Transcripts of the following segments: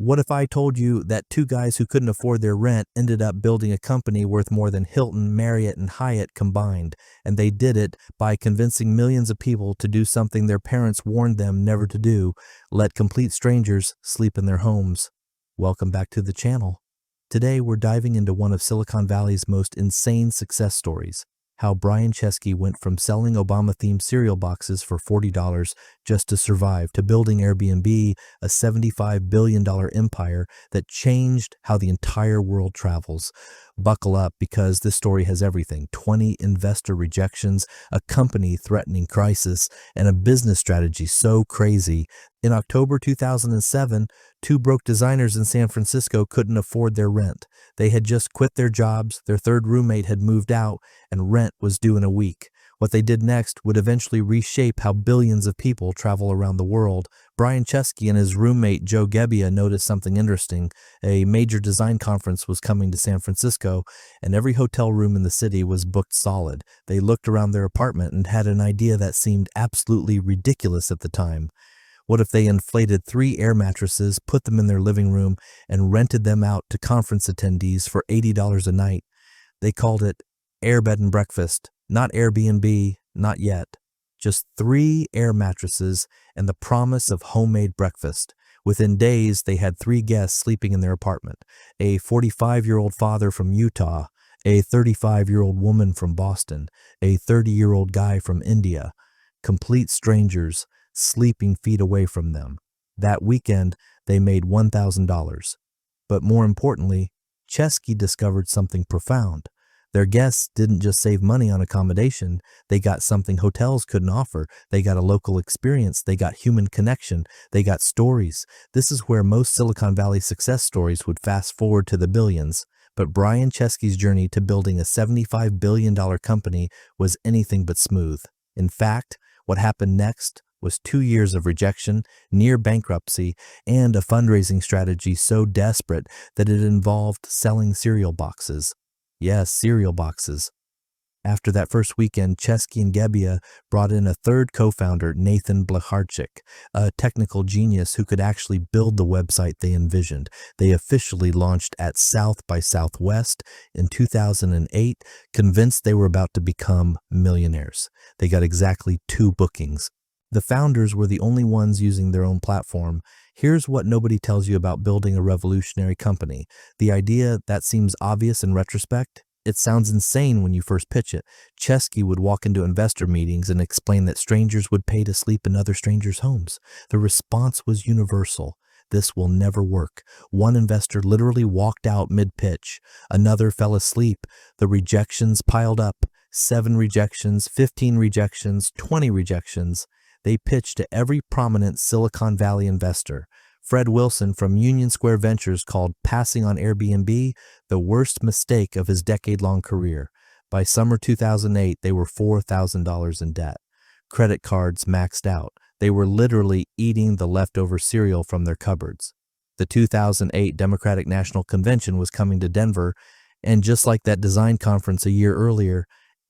What if I told you that two guys who couldn't afford their rent ended up building a company worth more than Hilton, Marriott, and Hyatt combined, and they did it by convincing millions of people to do something their parents warned them never to do, let complete strangers sleep in their homes? Welcome back to the channel. Today we're diving into one of Silicon Valley's most insane success stories, how Brian Chesky went from selling Obama-themed cereal boxes for $40 just to survive to building Airbnb, a $75 billion empire that changed how the entire world travels. Buckle up, because this story has everything: 20 investor rejections, a company threatening crisis, and a business strategy so crazy. In October 2007, two broke designers in San Francisco couldn't afford their rent. They had just quit their jobs, their third roommate had moved out, and rent was due in a week. What they did next would eventually reshape how billions of people travel around the world. Brian Chesky and his roommate Joe Gebbia noticed something interesting. A major design conference was coming to San Francisco, and every hotel room in the city was booked solid. They looked around their apartment and had an idea that seemed absolutely ridiculous at the time. What if they inflated 3 air mattresses, put them in their living room, and rented them out to conference attendees for $80 a night? They called it Air Bed and Breakfast. Not Airbnb, not yet. Just 3 air mattresses and the promise of homemade breakfast. Within days, they had 3 guests sleeping in their apartment: a 45-year-old father from Utah, a 35-year-old woman from Boston, a 30-year-old guy from India. Complete strangers, sleeping feet away from them. That weekend, they made $1,000. But more importantly, Chesky discovered something profound. Their guests didn't just save money on accommodation, they got something hotels couldn't offer. They got a local experience, they got human connection, they got stories. This is where most Silicon Valley success stories would fast forward to the billions. But Brian Chesky's journey to building a $75 billion company was anything but smooth. In fact, what happened next was 2 years of rejection, near bankruptcy, and a fundraising strategy so desperate that it involved selling cereal boxes. Yes, cereal boxes. After that first weekend, Chesky and Gebbia brought in a third co-founder, Nathan Blacharczyk, a technical genius who could actually build the website they envisioned. They officially launched at South by Southwest in 2008, convinced they were about to become millionaires. They got exactly 2 bookings. The founders were the only ones using their own platform. Here's what nobody tells you about building a revolutionary company. The idea that seems obvious in retrospect, it sounds insane when you first pitch it. Chesky would walk into investor meetings and explain that strangers would pay to sleep in other strangers' homes. The response was universal: this will never work. One investor literally walked out mid-pitch. Another fell asleep. The rejections piled up. 7 rejections, 15 rejections, 20 rejections. They pitched to every prominent Silicon Valley investor. Fred Wilson from Union Square Ventures called passing on Airbnb the worst mistake of his decade-long career. By summer 2008, they were $4,000 in debt. Credit cards maxed out. They were literally eating the leftover cereal from their cupboards. The 2008 Democratic National Convention was coming to Denver, and just like that design conference a year earlier,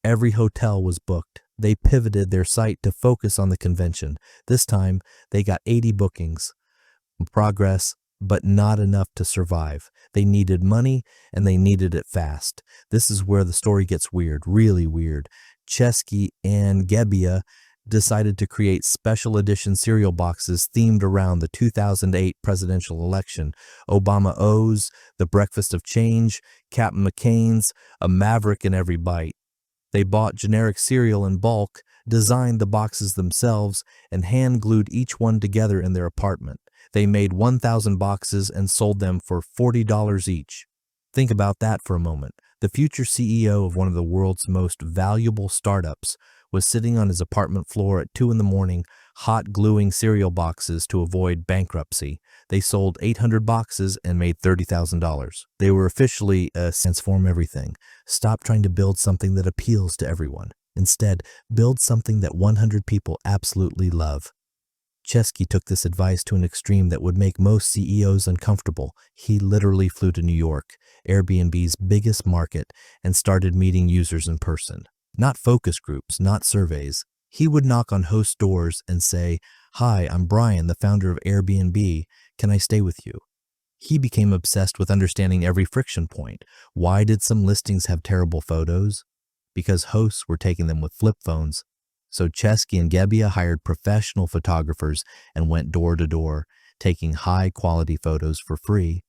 every hotel was booked. They pivoted their site to focus on the convention. This time, they got 80 bookings. Progress, but not enough to survive. They needed money, and they needed it fast. This is where the story gets weird, really weird. Chesky and Gebbia decided to create special edition cereal boxes themed around the 2008 presidential election. Obama O's, the Breakfast of Change, Captain McCain's, a maverick in every bite. They bought generic cereal in bulk, designed the boxes themselves, and hand-glued each one together in their apartment. They made 1,000 boxes and sold them for $40 each. Think about that for a moment. The future CEO of one of the world's most valuable startups was sitting on his apartment floor at 2 in the morning, hot gluing cereal boxes to avoid bankruptcy. They sold 800 boxes and made $30,000. They were officially transform everything. Stop trying to build something that appeals to everyone. Instead, build something that 100 people absolutely love. Chesky took this advice to an extreme that would make most CEOs uncomfortable. He literally flew to New York, Airbnb's biggest market, and started meeting users in person. Not focus groups, not surveys. He would knock on host doors and say, "Hi, I'm Brian, the founder of Airbnb. Can I stay with you?" He became obsessed with understanding every friction point. Why did some listings have terrible photos? Because hosts were taking them with flip phones. So Chesky and Gebbia hired professional photographers and went door to door, taking high-quality photos for free.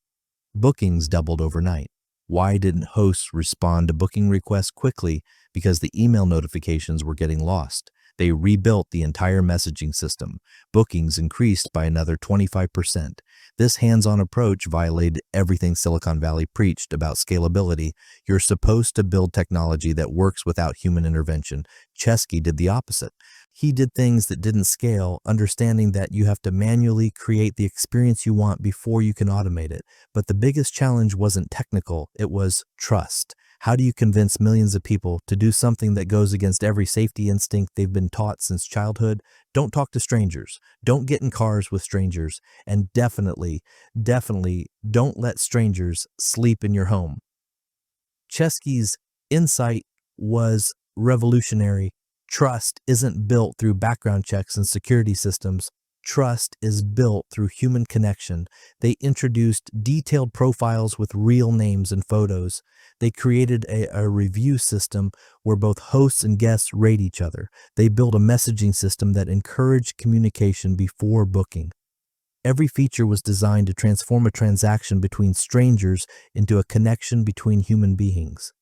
Bookings doubled overnight. Why didn't hosts respond to booking requests quickly? Because the email notifications were getting lost. They rebuilt the entire messaging system. Bookings increased by another 25%. This hands-on approach violated everything Silicon Valley preached about scalability. You're supposed to build technology that works without human intervention. Chesky did the opposite. He did things that didn't scale, understanding that you have to manually create the experience you want before you can automate it. But the biggest challenge wasn't technical, it was trust. How do you convince millions of people to do something that goes against every safety instinct they've been taught since childhood? Don't talk to strangers. Don't get in cars with strangers. And definitely don't let strangers sleep in your home. Chesky's insight was revolutionary. Trust isn't built through background checks and security systems. Trust is built through human connection. They introduced detailed profiles with real names and photos. They created a review system where both hosts and guests rate each other. They built a messaging system that encouraged communication before booking. Every feature was designed to transform a transaction between strangers into a connection between human beings.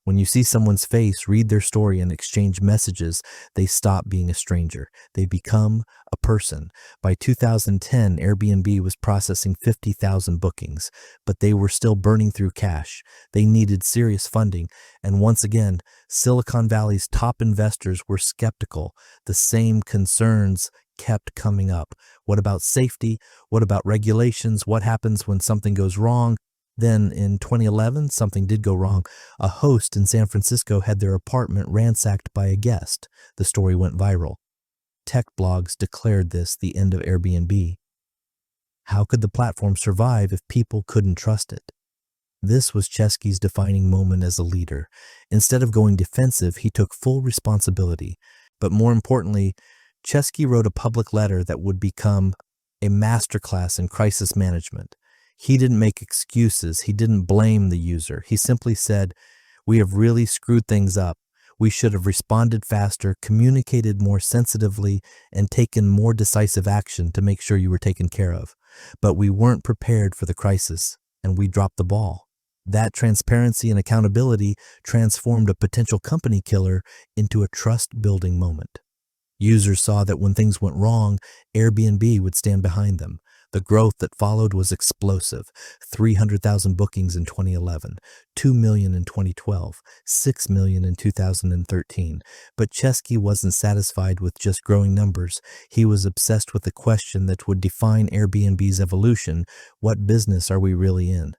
When you see someone's face, read their story, and exchange messages, they stop being a stranger. They become a person. By 2010, Airbnb was processing 50,000 bookings, but they were still burning through cash. They needed serious funding, and once again, Silicon Valley's top investors were skeptical. The same concerns kept coming up. What about safety? What about regulations? What happens when something goes wrong? Then in 2011, something did go wrong. A host in San Francisco had their apartment ransacked by a guest. The story went viral. Tech blogs declared this the end of Airbnb. How could the platform survive if people couldn't trust it? This was Chesky's defining moment as a leader. Instead of going defensive, he took full responsibility. But more importantly, Chesky wrote a public letter that would become a masterclass in crisis management. He didn't make excuses. He didn't blame the user. He simply said, "We have really screwed things up. We should have responded faster, communicated more sensitively, and taken more decisive action to make sure you were taken care of. But we weren't prepared for the crisis, and we dropped the ball." That transparency and accountability transformed a potential company killer into a trust-building moment. Users saw that when things went wrong, Airbnb would stand behind them. The growth that followed was explosive. 300,000 bookings in 2011, 2 million in 2012, 6 million in 2013. But Chesky wasn't satisfied with just growing numbers. He was obsessed with the question that would define Airbnb's evolution: what business are we really in?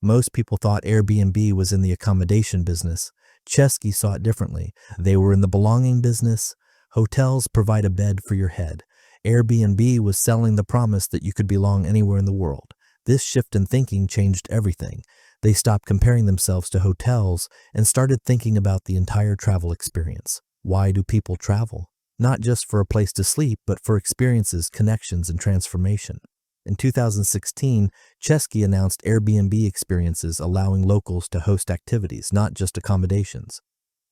Most people thought Airbnb was in the accommodation business. Chesky saw it differently. They were in the belonging business. Hotels provide a bed for your head. Airbnb was selling the promise that you could belong anywhere in the world. This shift in thinking changed everything. They stopped comparing themselves to hotels and started thinking about the entire travel experience. Why do people travel? Not just for a place to sleep, but for experiences, connections, and transformation. In 2016, Chesky announced Airbnb experiences, allowing locals to host activities, not just accommodations.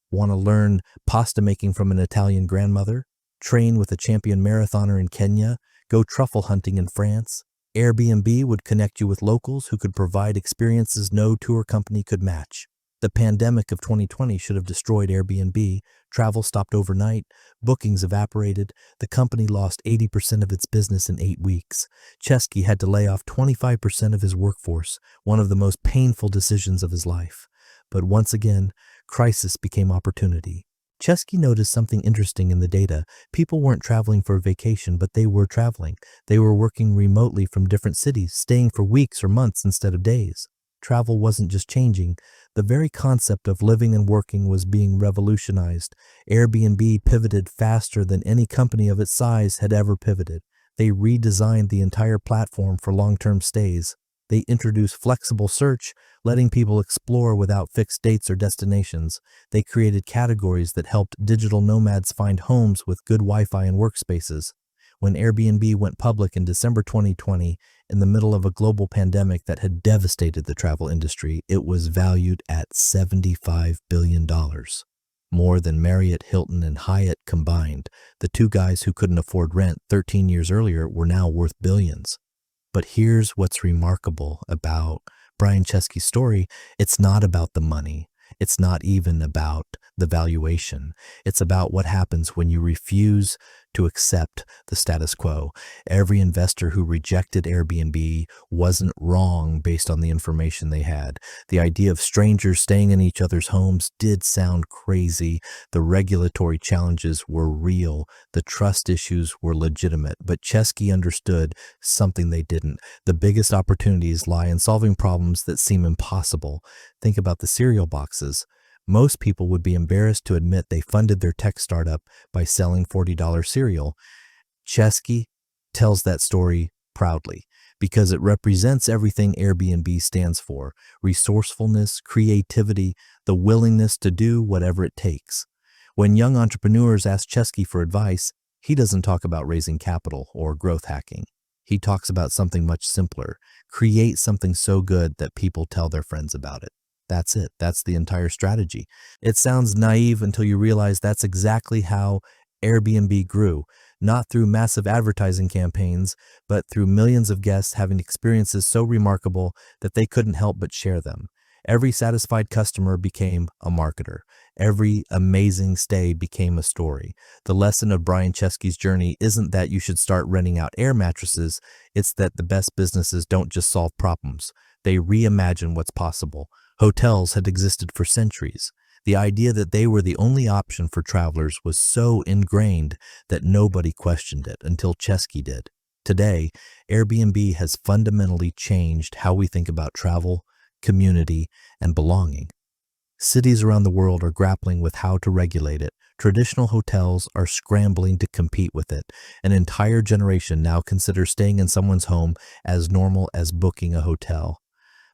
Want to learn pasta making from an Italian grandmother? Train with a champion marathoner in Kenya? Go truffle hunting in France? Airbnb would connect you with locals who could provide experiences no tour company could match. The pandemic of 2020 should have destroyed Airbnb. Travel stopped overnight, bookings evaporated, the company lost 80% of its business in 8 weeks. Chesky had to lay off 25% of his workforce, one of the most painful decisions of his life. But once again, crisis became opportunity. Chesky noticed something interesting in the data. People weren't traveling for a vacation, but they were traveling. They were working remotely from different cities, staying for weeks or months instead of days. Travel wasn't just changing. The very concept of living and working was being revolutionized. Airbnb pivoted faster than any company of its size had ever pivoted. They redesigned the entire platform for long-term stays. They introduced flexible search, letting people explore without fixed dates or destinations. They created categories that helped digital nomads find homes with good Wi-Fi and workspaces. When Airbnb went public in December 2020, in the middle of a global pandemic that had devastated the travel industry, it was valued at $75 billion. More than Marriott, Hilton, and Hyatt combined. The two guys who couldn't afford rent 13 years earlier were now worth billions. But here's what's remarkable about Brian Chesky's story. It's not about the money. It's not even about the valuation. It's about what happens when you refuse to accept the status quo. Every investor who rejected Airbnb wasn't wrong based on the information they had. The idea of strangers staying in each other's homes did sound crazy. The regulatory challenges were real. The trust issues were legitimate. But Chesky understood something they didn't. The biggest opportunities lie in solving problems that seem impossible. Think about the cereal boxes. Most people would be embarrassed to admit they funded their tech startup by selling $40 cereal. Chesky tells that story proudly because it represents everything Airbnb stands for: resourcefulness, creativity, the willingness to do whatever it takes. When young entrepreneurs ask Chesky for advice, he doesn't talk about raising capital or growth hacking. He talks about something much simpler: create something so good that people tell their friends about it. That's it. That's the entire strategy. It sounds naive until you realize that's exactly how Airbnb grew, not through massive advertising campaigns, but through millions of guests having experiences so remarkable that they couldn't help but share them. Every satisfied customer became a marketer. Every amazing stay became a story. The lesson of Brian Chesky's journey isn't that you should start renting out air mattresses. It's that the best businesses don't just solve problems. They reimagine what's possible. Hotels had existed for centuries. The idea that they were the only option for travelers was so ingrained that nobody questioned it until Chesky did. Today, Airbnb has fundamentally changed how we think about travel, community, and belonging. Cities around the world are grappling with how to regulate it. Traditional hotels are scrambling to compete with it. An entire generation now considers staying in someone's home as normal as booking a hotel.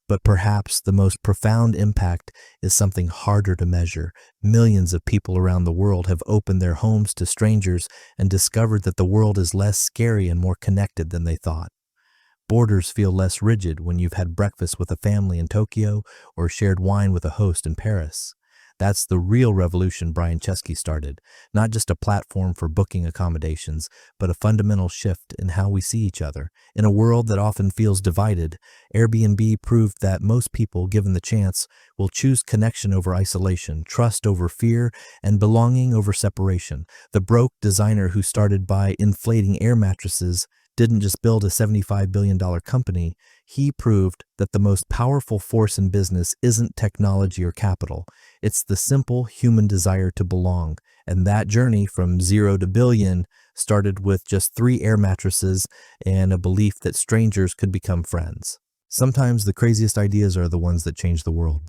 But perhaps the most profound impact is something harder to measure. Millions of people around the world have opened their homes to strangers and discovered that the world is less scary and more connected than they thought. Borders feel less rigid when you've had breakfast with a family in Tokyo or shared wine with a host in Paris. That's the real revolution Brian Chesky started, not just a platform for booking accommodations, but a fundamental shift in how we see each other. In a world that often feels divided, Airbnb proved that most people, given the chance, will choose connection over isolation, trust over fear, and belonging over separation. The broke designer who started by inflating air mattresses didn't just build a $75 billion company. He proved that the most powerful force in business isn't technology or capital. It's the simple human desire to belong. And that journey from 0 to billion started with just 3 air mattresses and a belief that strangers could become friends. Sometimes the craziest ideas are the ones that change the world.